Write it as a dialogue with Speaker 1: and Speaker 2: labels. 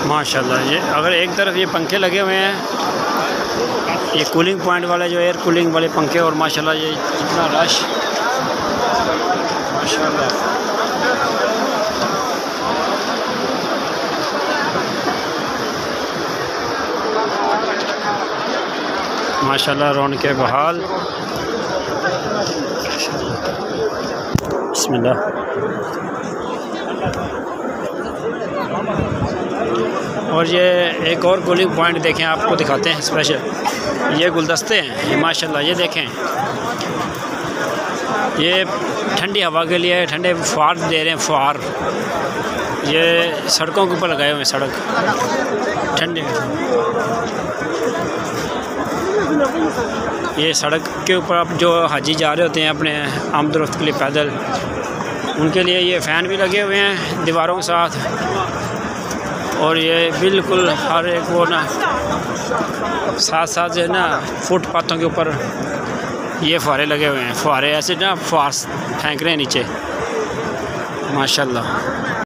Speaker 1: माशाल्लाह। ये अगर एक तरफ ये पंखे लगे हुए हैं, ये कूलिंग पॉइंट वाले जो एयर कूलिंग वाले पंखे, और माशाल्लाह ये इतना रश माशाल्लाह। माशाल्लाह रौनक़ बहाल। बिस्मिल्लाह। और ये एक और कूलिंग पॉइंट देखें, आपको दिखाते हैं स्पेशल। ये गुलदस्ते हैं, ये माशाल्लाह। ये देखें, ये ठंडी हवा के लिए ठंडे फुहार दे रहे हैं, फुहार। ये सड़कों के ऊपर लगाए हुए हैं, सड़क ठंडे। ये सड़क के ऊपर आप जो हाजी जा रहे होते हैं अपने आमदरफ्त के लिए पैदल, उनके लिए ये फ़ैन भी लगे हुए हैं दीवारों के साथ। और ये बिल्कुल हर एक वो ना साथ साथ जो है ना फुटपाथों के ऊपर ये फुहारे लगे हुए हैं। फुहारे ऐसे ना फुहार फेंक रहे हैं नीचे, माशाल्लाह।